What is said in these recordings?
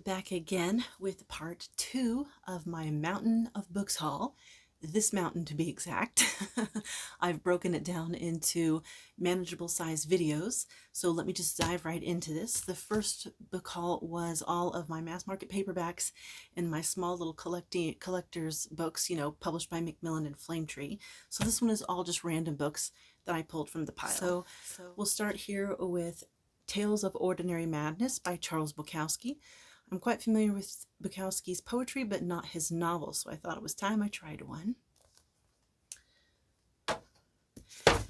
back again with part 2 of my Mountain of Books haul. This mountain to be exact. I've broken it down into manageable size videos, so let me just dive right into this. The first book haul was all of my mass market paperbacks and my small little collector's books, published by Macmillan and Flametree. So this one is all just random books that I pulled from the pile. So we'll start here with Tales of Ordinary Madness by Charles Bukowski. I'm quite familiar with Bukowski's poetry, but not his novels, so I thought it was time I tried one.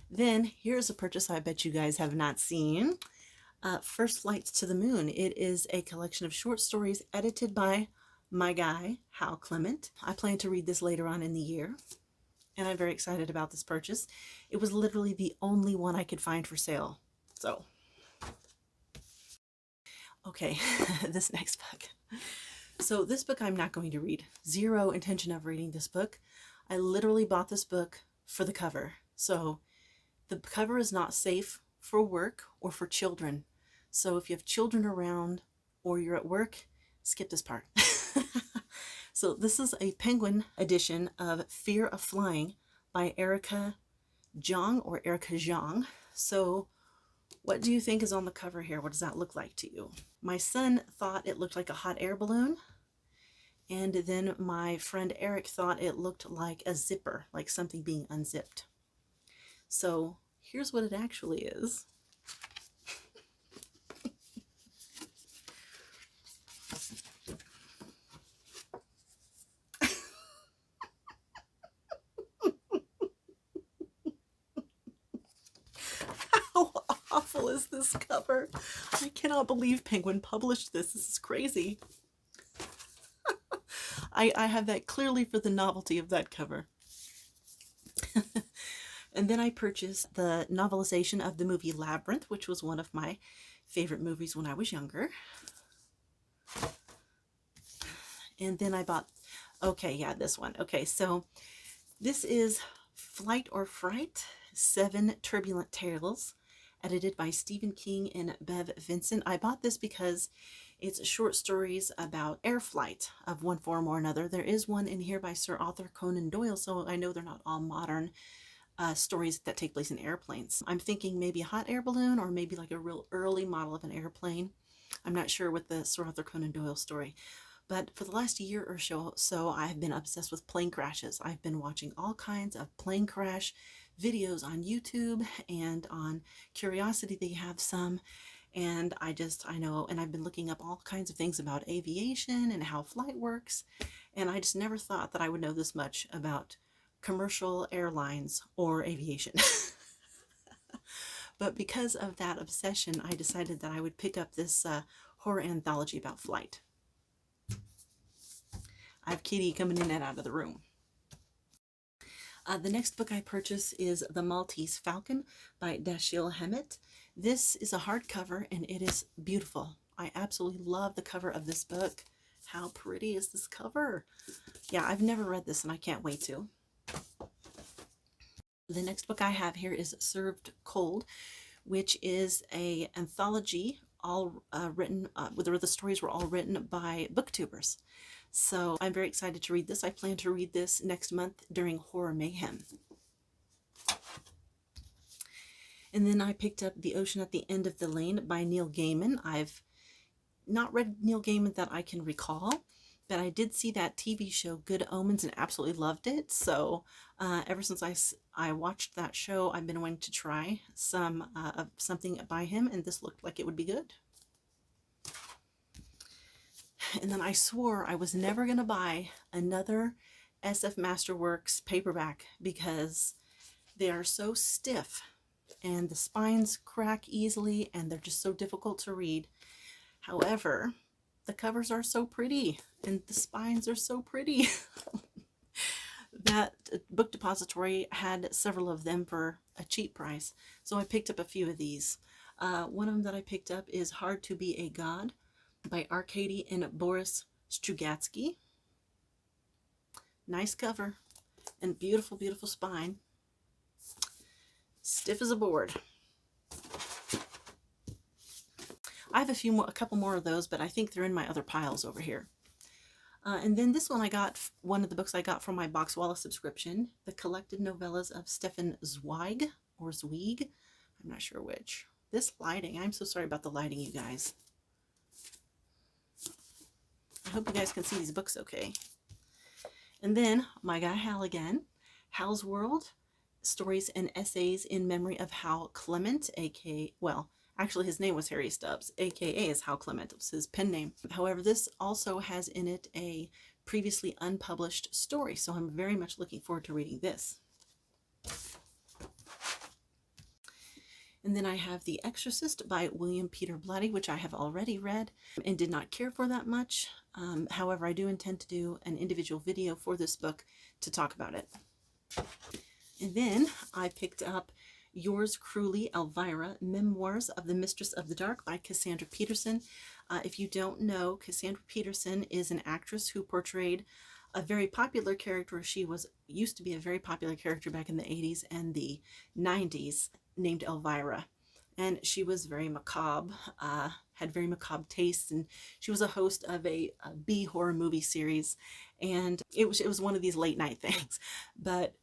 Then here's a purchase I bet you guys have not seen. First Flights to the Moon. It is a collection of short stories edited by my guy, Hal Clement. I plan to read this later on in the year, and I'm very excited about this purchase. It was literally the only one I could find for sale, so... Okay, this next book. So this book I'm not going to read. Zero intention of reading this book. I literally bought this book for the cover. So the cover is not safe for work or for children. So if you have children around or you're at work, skip this part. So this is a Penguin edition of Fear of Flying by Erica Zhang. So what do you think is on the cover here? What does that look like to you? My son thought it looked like a hot air balloon, and then my friend Eric thought it looked like a zipper, like something being unzipped. So here's what it actually is. How awful is this cover? I cannot believe Penguin published this. This is crazy. I have that clearly for the novelty of that cover. And then I purchased the novelization of the movie Labyrinth, which was one of my favorite movies when I was younger. And then I bought, okay, yeah, this one. Okay, so this is Flight or Fright, 7 Turbulent Tales, edited by Stephen King and Bev Vincent. I bought this because it's short stories about air flight of one form or another. There is one in here by Sir Arthur Conan Doyle, so I know they're not all modern stories that take place in airplanes. I'm thinking maybe a hot air balloon or maybe like a real early model of an airplane. I'm not sure with the Sir Arthur Conan Doyle story. But for the last year or so, I've been obsessed with plane crashes. I've been watching all kinds of plane crash videos on YouTube and on Curiosity. They have some. And I know, and I've been looking up all kinds of things about aviation and how flight works. And I just never thought that I would know this much about commercial airlines or aviation. But because of that obsession, I decided that I would pick up this horror anthology about flight. I have Kitty coming in and out of the room. The next book I purchased is The Maltese Falcon by Dashiell Hammett. This is a hardcover and it is beautiful. I absolutely love the cover of this book. How pretty is this cover? Yeah, I've never read this and I can't wait to. The next book I have here is Served Cold, which is an anthology all written, where the stories were all written by booktubers. So I'm very excited to read this. I plan to read this next month during Horror Mayhem. And then I picked up The Ocean at the End of the Lane by Neil Gaiman. I've not read Neil Gaiman that I can recall, but I did see that TV show Good Omens and absolutely loved it. So ever since I watched that show, I've been wanting to try something by him, and this looked like it would be good. And then I swore I was never going to buy another SF Masterworks paperback because they are so stiff and the spines crack easily and they're just so difficult to read. However, the covers are so pretty and the spines are so pretty. That Book Depository had several of them for a cheap price, so I picked up a few of these. One of them that I picked up is Hard to Be a God by Arkady and Boris Strugatsky. Nice cover and beautiful, beautiful spine. Stiff as a board. I have a couple more of those, but I think they're in my other piles over here. And then this one I got, one of the books I got from my Box Walla subscription, The Collected Novellas of Stefan Zweig, or Zweig, I'm not sure which. This lighting, I'm so sorry about the lighting, you guys. I hope you guys can see these books okay. And then my guy Hal again, Hal's World, Stories and Essays in Memory of Hal Clement, aka, well, actually his name was Harry Stubbs, aka is Hal Clement, it was his pen name. However, this also has in it a previously unpublished story, so I'm very much looking forward to reading this. And then I have The Exorcist by William Peter Blatty, which I have already read and did not care for that much. However, I do intend to do an individual video for this book to talk about it. And then I picked up Yours Cruelly, Elvira, Memoirs of the Mistress of the Dark by Cassandra Peterson. If you don't know, Cassandra Peterson is an actress who portrayed a very popular character. She used to be a very popular character back in the 80s and the 90s, named Elvira. And she was very macabre, had very macabre tastes, and she was a host of a B horror movie series, and it was one of these late night things. But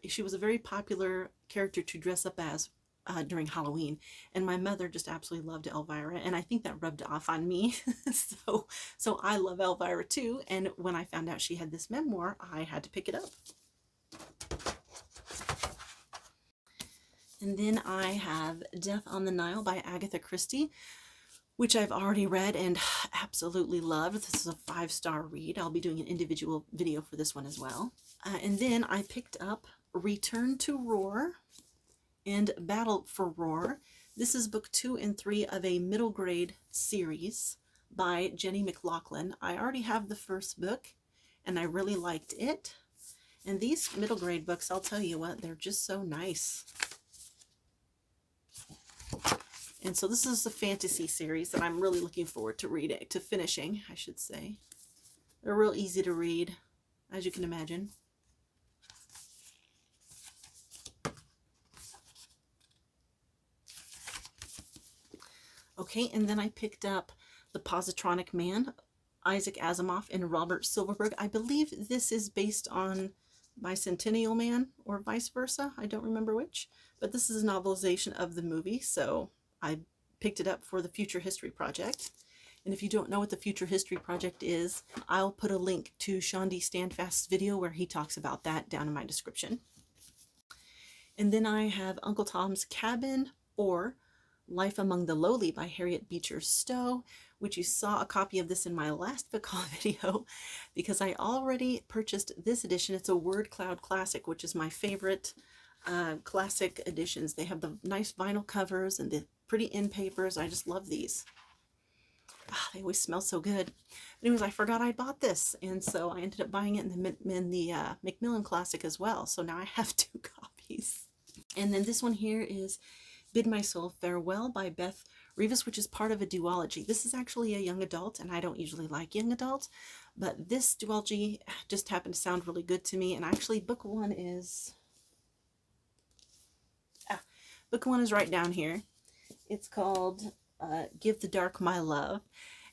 she was a very popular character to dress up as during Halloween, and my mother just absolutely loved Elvira, and I think that rubbed off on me. so I love Elvira too, and when I found out she had this memoir, I had to pick it up. And then I have Death on the Nile by Agatha Christie, which I've already read and absolutely loved. This is a 5-star read. I'll be doing an individual video for this one as well. And then I picked up Return to Roar and Battle for Roar. This is book 2 and 3 of a middle grade series by Jenny McLaughlin. I already have the first book and I really liked it. And these middle grade books, I'll tell you what, they're just so nice. And so this is the fantasy series that I'm really looking forward to finishing, I should say. They're real easy to read, as you can imagine. Okay, and then I picked up The Positronic Man, Isaac Asimov and Robert Silverberg. I believe this is based on Bicentennial Man, or vice versa. I don't remember which. But this is a novelization of the movie, so I picked it up for the Future History Project. And if you don't know what the Future History Project is, I'll put a link to Shandi Standfast's video where he talks about that down in my description. And then I have Uncle Tom's Cabin, or Life Among the Lowly by Harriet Beecher Stowe, which you saw a copy of this in my last book haul video because I already purchased this edition. It's a Word Cloud Classic, which is my favorite classic editions. They have the nice vinyl covers and the pretty end papers. I just love these. They always smell so good. Anyways, I forgot I bought this, and so I ended up buying it in the Macmillan Classic as well. So now I have 2 copies. And then this one here is Bid My Soul Farewell by Beth Rivas, which is part of a duology. This is actually a young adult, and I don't usually like young adult, but this duology just happened to sound really good to me. And actually, book 1 is right down here. It's called Give the Dark My Love,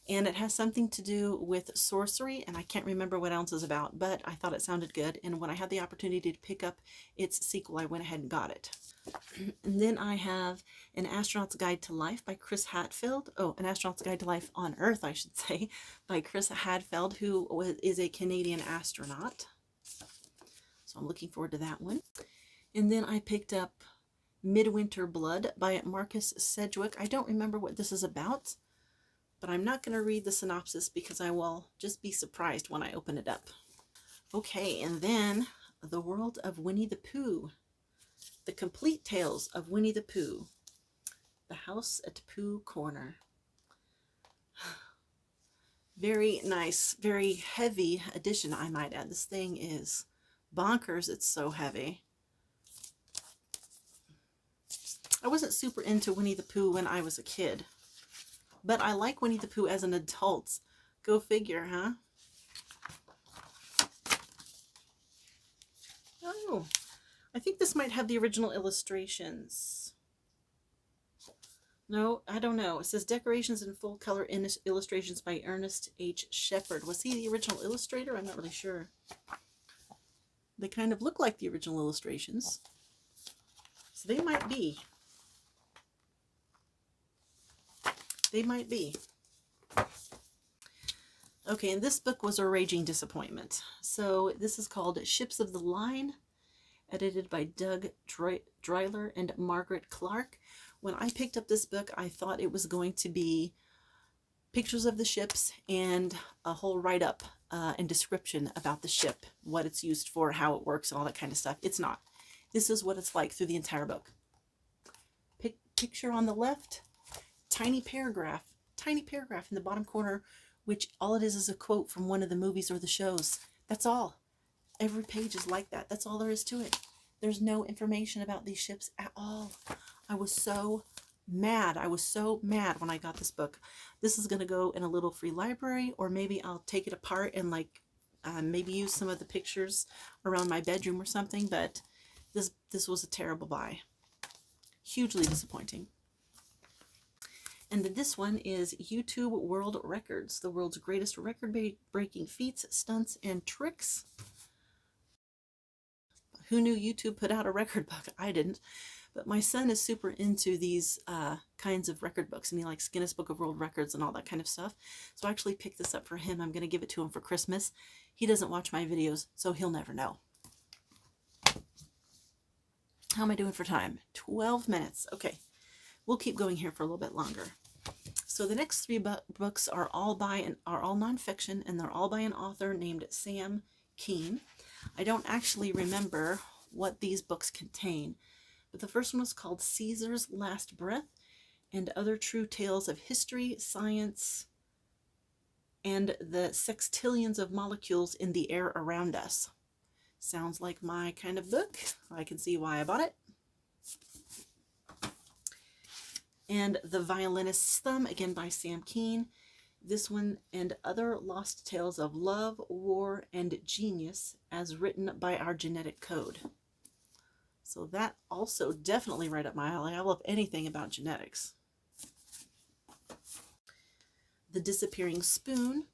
and it has something to do with sorcery, and I can't remember what else is about, but I thought it sounded good, and when I had the opportunity to pick up its sequel, I went ahead and got it. And then I have An Astronaut's Guide to Life by Chris Hadfield. Oh, An Astronaut's Guide to Life on Earth, I should say, by Chris Hadfield, who is a Canadian astronaut. So I'm looking forward to that one. And then I picked up Midwinter Blood by Marcus Sedgwick. I don't remember what this is about, but I'm not going to read the synopsis because I will just be surprised when I open it up. Okay, and then The World of Winnie the Pooh. The Complete Tales of Winnie the Pooh. The House at Pooh Corner. Very nice, very heavy edition, I might add. This thing is bonkers. It's so heavy. I wasn't super into Winnie the Pooh when I was a kid, but I like Winnie the Pooh as an adult. Go figure, huh? Oh, I think this might have the original illustrations. No, I don't know. It says decorations in full color illustrations by Ernest H. Shepard. Was he the original illustrator? I'm not really sure. They kind of look like the original illustrations. So they might be. They might be. Okay, and this book was a raging disappointment. So this is called Ships of the Line, edited by Doug Dreiler and Margaret Clark. When I picked up this book, I thought it was going to be pictures of the ships and a whole write-up and description about the ship, what it's used for, how it works, and all that kind of stuff. It's not. This is what it's like through the entire book. Picture on the left, tiny paragraph in the bottom corner, which all it is a quote from one of the movies or the shows. That's all. Every page is like that. That's all there is to it. There's no information about these ships at all. I was so mad. I was so mad when I got this book. This is going to go in a little free library, or maybe I'll take it apart and maybe use some of the pictures around my bedroom or something, but this was a terrible buy. Hugely disappointing. And then this one is YouTube World Records, the world's greatest record-breaking feats, stunts, and tricks. Who knew YouTube put out a record book? I didn't. But my son is super into these kinds of record books, and he likes Guinness Book of World Records and all that kind of stuff. So I actually picked this up for him. I'm going to give it to him for Christmas. He doesn't watch my videos, so he'll never know. How am I doing for time? 12 minutes. Okay. We'll keep going here for a little bit longer. So the next three books are all nonfiction, and they're all by an author named Sam Keene. I don't actually remember what these books contain, but the first one was called Caesar's Last Breath and Other True Tales of History, Science, and the Sextillions of Molecules in the Air Around Us. Sounds like my kind of book. I can see why I bought it. And The Violinist's Thumb, again by Sam Keene. This one and Other Lost Tales of Love, War, and Genius as written by our genetic code. So that also definitely right up my alley. I love anything about genetics. The Disappearing Spoon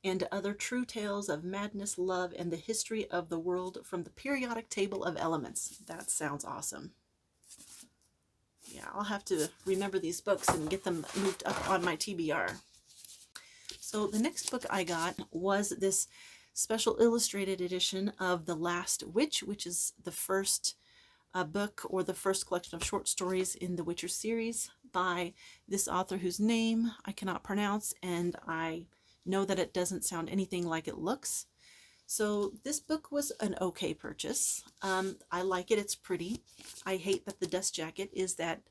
and Other True Tales of Madness, Love, and the History of the World from the Periodic Table of Elements. That sounds awesome. Yeah, I'll have to remember these books and get them moved up on my TBR. So the next book I got was this special illustrated edition of The Last Witch, which is the first book or the first collection of short stories in the Witcher series by this author whose name I cannot pronounce, and I know that it doesn't sound anything like it looks. So this book was an okay purchase. I like it. It's pretty. I hate that the dust jacket is that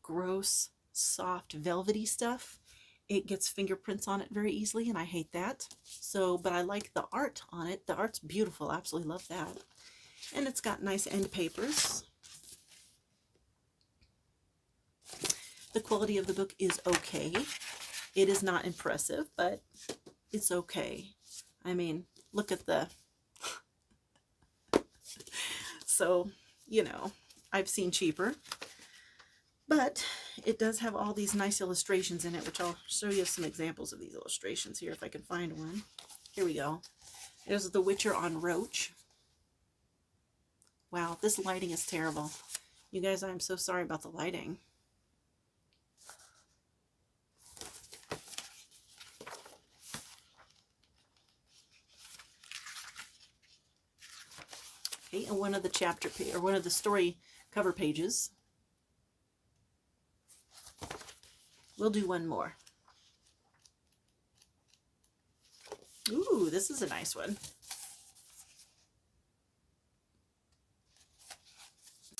gross, soft, velvety stuff. It gets fingerprints on it very easily, and I hate that. So, but I like the art on it. The art's beautiful. I absolutely love that. And it's got nice end papers. The quality of the book is okay. It is not impressive, but it's okay. I mean, look at the... So, you know, I've seen cheaper. But it does have all these nice illustrations in it, which I'll show you some examples of these illustrations here if I can find one. Here we go. There's the Witcher on Roach. Wow, this lighting is terrible. You guys, I'm so sorry about the lighting. Okay, and one of the one of the story cover pages. We'll do one more. Ooh, this is a nice one.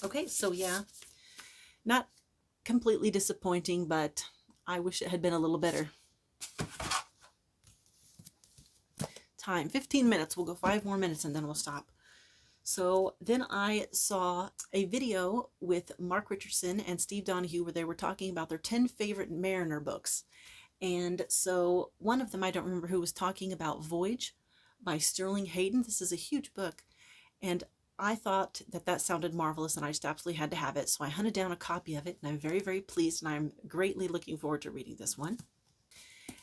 Okay, so yeah, not completely disappointing, but I wish it had been a little better. Time, 15 minutes. We'll go 5 more minutes and then we'll stop. So then I saw a video with Mark Richardson and Steve Donahue where they were talking about their 10 favorite Mariner books. And so one of them, I don't remember who, was talking about Voyage by Sterling Hayden. This is a huge book. And I thought that that sounded marvelous and I just absolutely had to have it. So I hunted down a copy of it and I'm very, very pleased and I'm greatly looking forward to reading this one.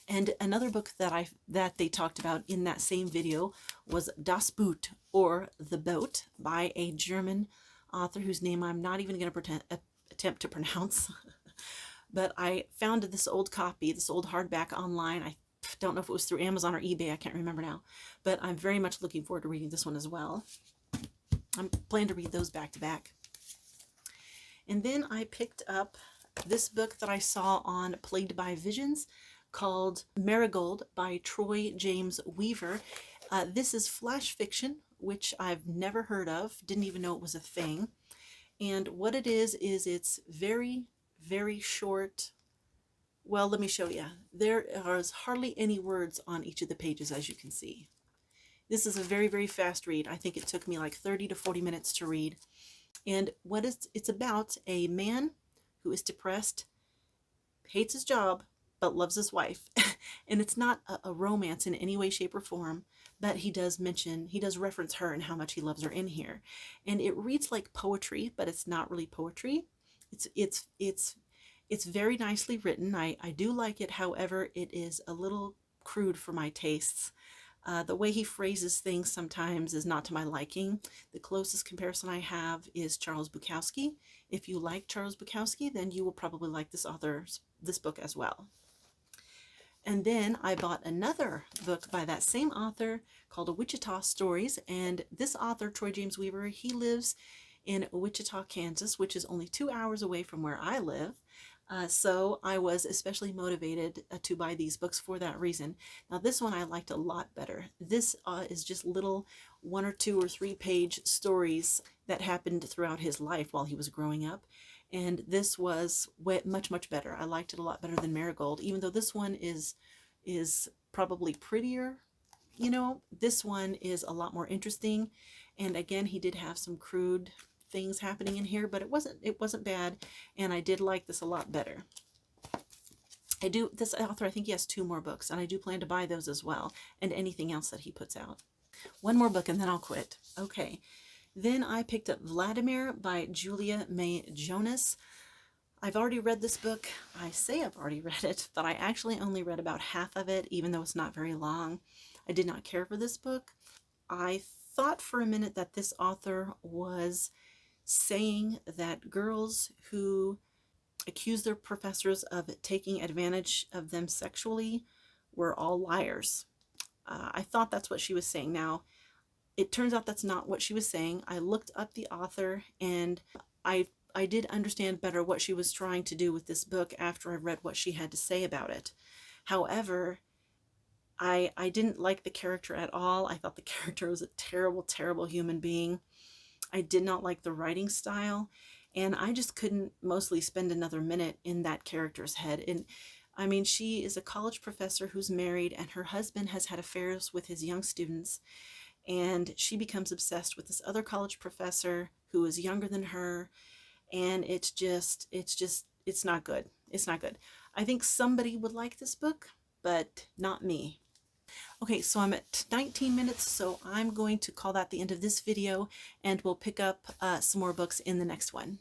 And another book that they talked about in that same video was Das Boot, or The Boat, by a German author whose name I'm not even going to attempt to pronounce. But I found this old copy, this old hardback online. I don't know if it was through Amazon or eBay, I can't remember now. But I'm very much looking forward to reading this one as well. I'm planning to read those back to back. And then I picked up this book that I saw on Plagued by Visions called Marigold by Troy James Weaver. This is flash fiction, which I've never heard of, didn't even know it was a thing. And what it is it's very, very short. Well, let me show you. There is hardly any words on each of the pages, as you can see. This is a very, very fast read. I think it took me like 30 to 40 minutes to read. And it's about a man who is depressed, hates his job, but loves his wife. And it's not a romance in any way, shape, or form, but he does reference her and how much he loves her in here. And it reads like poetry, but it's not really poetry. It's very nicely written. I do like it. However, it is a little crude for my tastes. The way he phrases things sometimes is not to my liking. The closest comparison I have is Charles Bukowski. If you like Charles Bukowski, then you will probably like this book as well. And then I bought another book by that same author called Wichita Stories. And this author, Troy James Weaver, he lives in Wichita, Kansas, which is only 2 hours away from where I live. So I was especially motivated to buy these books for that reason. Now this one I liked a lot better. This is just little 1 or 2 or 3 page stories that happened throughout his life while he was growing up. And this was much, much better. I liked it a lot better than Marigold, even though this one is probably prettier. You know, this one is a lot more interesting. And again, he did have some crude things happening in here, but it wasn't bad, and I did like this a lot better. This author, I think he has 2 more books, and I do plan to buy those as well, and anything else that he puts out. One more book and then I'll quit. Okay, then I picked up Vladimir by Julia May Jonas. I've already read this book. I say I've already read it, but I actually only read about half of it, even though it's not very long. I did not care for this book. I thought for a minute that this author was saying that girls who accuse their professors of taking advantage of them sexually were all liars. I thought that's what she was saying. Now, it turns out that's not what she was saying. I looked up the author and I did understand better what she was trying to do with this book after I read what she had to say about it. However, I didn't like the character at all. I thought the character was a terrible, terrible human being. I did not like the writing style, and I just couldn't mostly spend another minute in that character's head. And I mean, she is a college professor who's married, and her husband has had affairs with his young students, and she becomes obsessed with this other college professor who is younger than her, and it's not good. It's not good. I think somebody would like this book, but not me. Okay, so I'm at 19 minutes, so I'm going to call that the end of this video, and we'll pick up some more books in the next one.